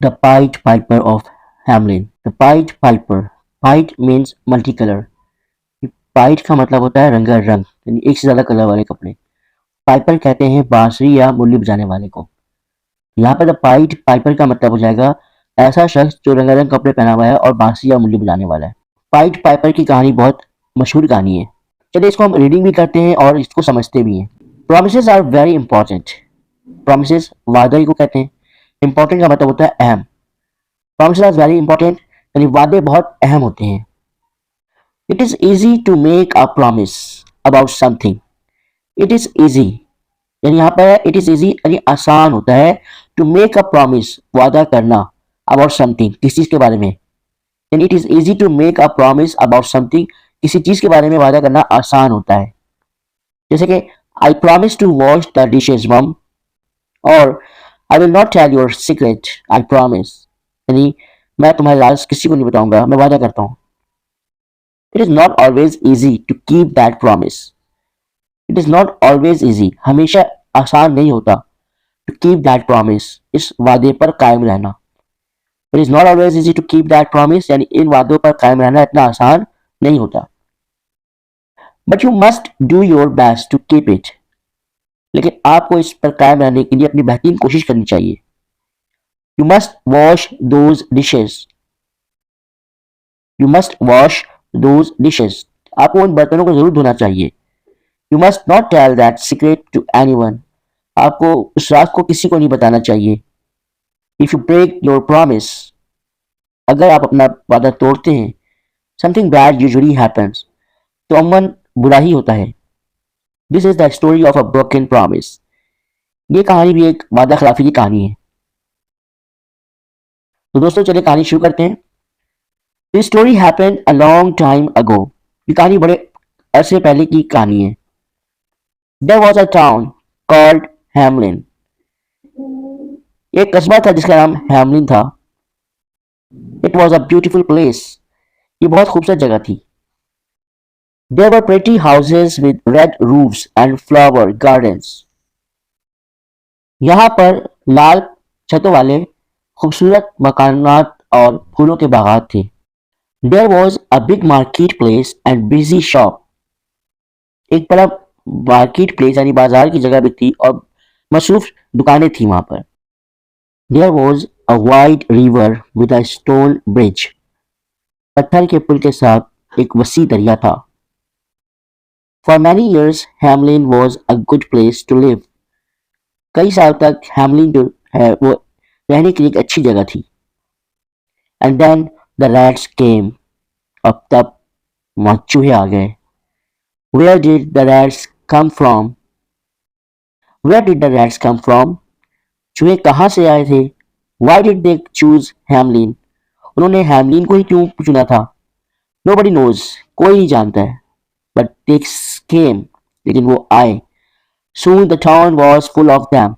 The Pied Piper of Hamelin. The Pied Piper. Pied means multicolor. पाइट का मतलब होता है रंगारंग, यानी एक से ज्यादा कलर वाले कपड़े। पाइपर कहते हैं बांसुरी या मुरली बजाने वाले को। यहाँ पर द पाइट पाइपर का मतलब हो जाएगा ऐसा शख्स जो रंगारंग कपड़े पहना हुआ है और बांसुरी या मुरली बजाने वाला है। पाइट पाइपर की कहानी बहुत मशहूर कहानी है। चलिए इसको हम रीडिंग भी करते हैं और इसको समझते भी हैं। Promises are very important. Promises वादे को कहते हैं। इंपॉर्टेंट का मतलब होता है अहम। प्रोमिसेस आर वेरी इंपॉर्टेंट, यानी वादे बहुत अहम होते हैं। It is easy to make a promise about something. It is easy, यानी यहाँ पर इट इज ईजी यानी आसान होता है। टू मेक अ प्रॉमिस वादा करना, अबाउट समथिंग किसी चीज के बारे में। यानी it is easy to make a promise about something, किसी चीज के बारे में वादा करना आसान होता है। जैसे कि I promise to wash the dishes mum, और I will not tell your secret, I promise, यानी मैं तुम्हारे राज किसी को नहीं बताऊंगा, मैं वादा करता हूँ। It is not always easy to keep that promise. It is not always easy, हमेशा आसान नहीं होता। टू कीप दैट प्रॉमिस, इस वादे पर कायम रहना। It is not always easy to keep that promise, यानी इन वादों पर कायम रहना इतना आसान नहीं होता। But you must do your best to keep it, लेकिन आपको इस पर कायम रहने के लिए अपनी बेहतरीन कोशिश करनी चाहिए। You must wash those dishes. You must wash those dishes, आपको उन बर्तनों को जरूर धोना चाहिए। You must not tell that secret to anyone, आपको उस राज को किसी को नहीं बताना चाहिए। If you break your promise, अगर आप अपना वादा तोड़ते हैं, समथिंग बैड यूजुअली हैपेंस, तो अमूमन बुरा ही होता है। This is the story of a broken promise, ये कहानी भी एक वादा खिलाफी की कहानी है। तो दोस्तों चलिए कहानी शुरू करते हैं। This story happened a long time ago, ये कहानी बड़े अरसे पहले की कहानी है। There was a town called Hamelin, एक कस्बा था जिसका नाम हैमलिन था। It was a beautiful place, ये बहुत खूबसूरत जगह थी। There were pretty houses with red roofs and flower gardens, यहाँ पर लाल छतों वाले खूबसूरत मकानात और फूलों के बागात थे। There was a big market place and busy shop, एक बड़ा मार्केट प्लेस यानी बाजार की जगह भी थी और मसरूफ दुकानें थी वहां पर। There was a wide river with a stone bridge, पत्थर के पुल के साथ एक वसी दरिया था। For many years Hamelin was a good place to live, कई साल तक हैमलिन जो है वो रहने के लिए एक अच्छी जगह थी। And then the rats came, अब तब वहां चूहे आ गए। Where did the rats come from, where did the rats come from, चूहे कहाँ से आए थे। Why did they choose Hamelin, उन्होंने हैमलिन को ही क्यों चुना था। नोबडी नोज, कोई नहीं जानता है। बट दे केम, लेकिन वो आए। Soon the town was full of them,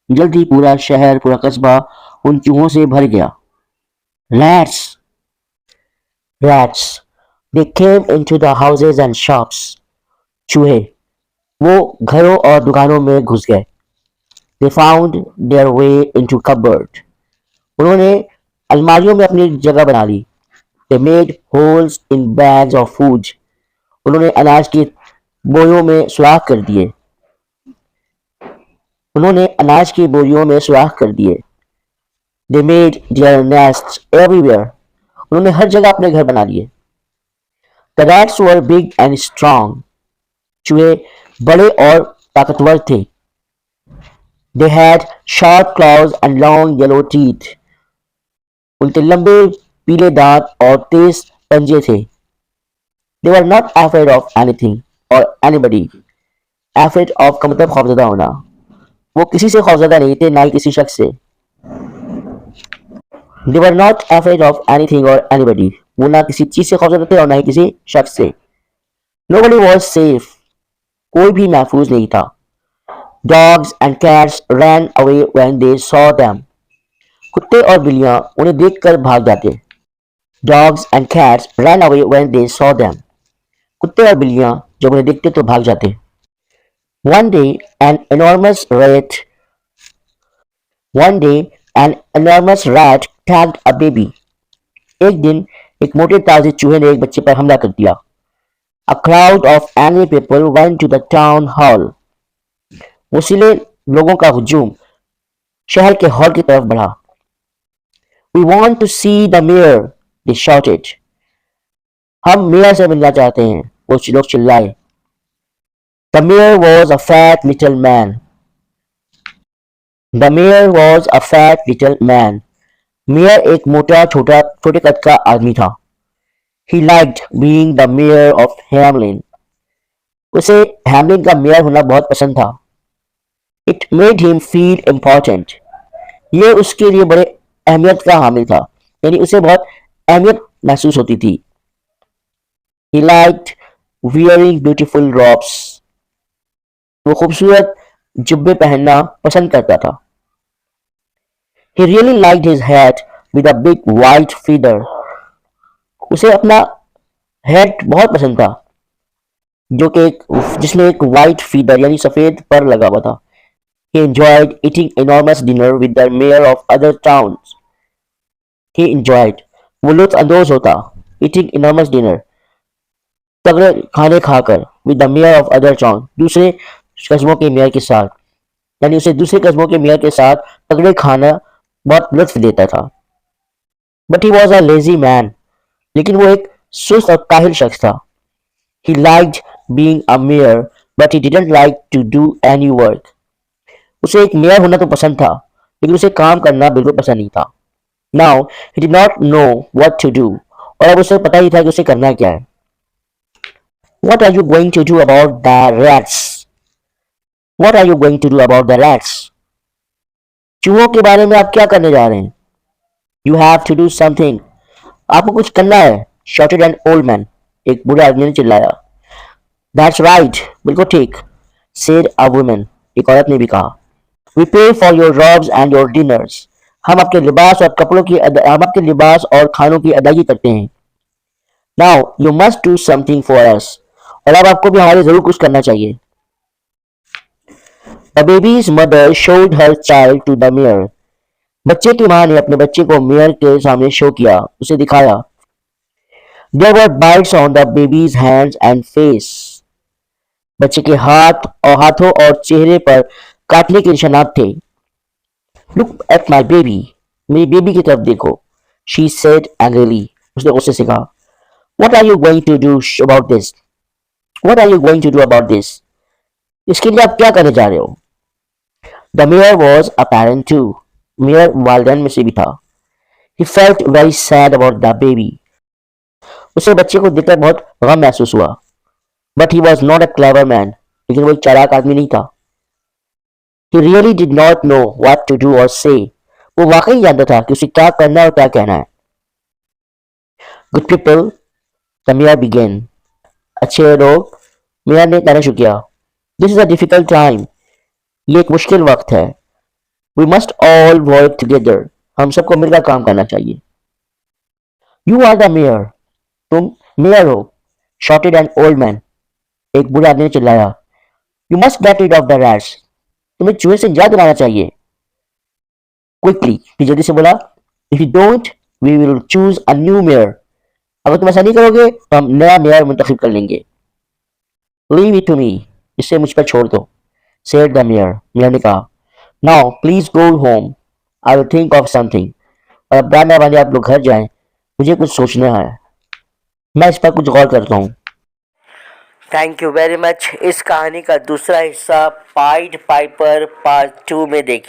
जल्द ही पूरा शहर पूरा कस्बा उन चूहों से भर गया। Rats, rats, they came into the houses and shops, चूहे वो घरों और दुकानों में घुस गए। They found their way into cupboard, उन्होंने अलमारियों में अपनी जगह बना ली। They made holes in bags of food, उन्होंने अनाज की बोरियों में सुराख कर दिए। उन्होंने अनाज की बोरियों में सुराख कर दिए। They made their nests everywhere, उन्होंने हर जगह अपने घर बना लिए। The rats were big and strong, चूहे बड़े और ताकतवर थे। They had sharp claws and long yellow teeth, उनके लंबे पीले दांत और तेज पंजे थे। They were not afraid of anything और एनीबडी, अफ्रेड ऑफ का मतलब खौफजदा होना, वो किसी से खौफजदा नहीं थे, ना ही किसी शख्स से। They were not afraid of anything और एनीबडी, वो ना किसी चीज से खौफजदा थे और ना ही किसी शख्स से। नोबडी वॉज सेफ, कोई भी महफूज नहीं था। Dogs and cats ran away when they saw them, कुत्ते और बिल्लियां उन्हें देखकर भाग जाते। Dogs and cats ran away when they saw them, कुत्ते और बिल्लियां जब उन्हें देखते तो भाग जाते। One day, an enormous rat, one day, An enormous rat attacked a baby. एक दिन एक मोटे ताजे चूहे ने एक बच्चे पर हमला कर दिया. A crowd of angry people went to the town hall. मुसीले लोगों का हुजूम शहर के हॉल की तरफ बढ़ा. We want to see the mayor, they shouted. हम मेयर से मिलना चाहते हैं, वो लोग चिल्लाए. The mayor was a fat little man. The mayor was a fat little man. Mayor एक मोटा छोटे कद का आदमी था. He liked being the mayor of Hamelin. उसे हैमलिन का मेयर होना बहुत पसंद था. It made him feel important. ये उसके लिए बड़े अहमियत का हामिल था, यानी उसे बहुत अहमियत महसूस होती थी. He liked wearing beautiful robes. वो खूबसूरत जुब्बे पहनना पसंद करता था. He really liked his hat with a big white feather. उसे अपना हैट बहुत पसंद था, जो कि जिसमें एक white feather यानी सफेद पर लगा हुआ था. He enjoyed eating enormous dinner with the mayor of other towns. He enjoyed, वो लुत्फ़अंदोज़ होता, eating enormous dinner, तगड़े खाने खाकर, with the mayor of other town, दूसरे कस्बों के मेयर के साथ, यानी उसे दूसरे कस्बों के मेयर के साथ तगड़े खाना बहुत लुत्फ देता था. But he was a lazy man. लेकिन वो एक सुस्त और काहिल शख्स था. He liked being a mayor, but he didn't like to do any work. उसे एक मेयर होना तो पसंद था, लेकिन उसे काम करना बिल्कुल पसंद नहीं था. Now he did not know what to do. और अब उसे पता ही था कि उसे करना क्या है. What are you going to do about the rats? What are you going to do about the rats? चूहों के बारे में आप क्या करने जा रहे हैं? You have to do something. आपको कुछ करना है. Shouted an old man. एक बूढ़े आदमी ने चिल्लाया. That's right. बिल्कुल ठीक. Said a woman. एक औरत ने भी कहा. We pay for your robes and your dinners. हम आपके लिबास और खानों की अदायगी करते हैं. Now you must do something for us. और अब आपको भी हमारे जरूर कुछ करना चाहिए. The baby's mother showed her child to the mayor. बच्चे की मां ने अपने बच्चे को मेयर के सामने शो किया, उसे दिखाया. There were bites on the baby's hands and face. बच्चे के हाथों और चेहरे पर काटने के निशानात थे. Look at my baby. मेरी बेबी की तरफ देखो. She said angrily. उसने गुस्से से कहा. What are you going to do about this? What are you going to do about this? इसके लिए आप क्या करने जा रहे हो? The mayor was a parent too. Mayor वालिदैन में से भी था. He felt very sad about the baby. उसे बच्चे को देखकर बहुत गम महसूस हुआ. But he was not a clever man. लेकिन वो एक चालाक आदमी नहीं था. He really did not know what to do or say. वो वाकई जानता था कि उसे क्या करना और क्या कहना है. Good people, the mayor began. अच्छे लोग, मेयर ने कहना शुरू किया. This is a difficult time. ये एक मुश्किल वक्त है. We must all work together. हम सबको मिलकर काम करना चाहिए. You are the mayor. तुम मेयर हो. Shouted an old man. एक बूढ़े आदमी ने चिल्लाया. You must get rid of the rats. तुम्हें चूहे से निजात दिलाना चाहिए. Quickly. फिर जल्दी से बोला. If you don't, we will choose a new mayor. अगर तुम ऐसा नहीं करोगे तो हम नया मेयर मुंतखब कर लेंगे. Leave it to me. इसे मुझ पर छोड़ दो. Said the mayor. मेयर ने कहा. Now please go home. I will think of something. और अब दाना वाले आप लोग घर जाएं. मुझे कुछ सोचना है. मैं इस पर कुछ गौर करता हूँ. Thank you very much. इस कहानी का दूसरा हिस्सा पाइड पाइपर पार्ट 2 में देखिए.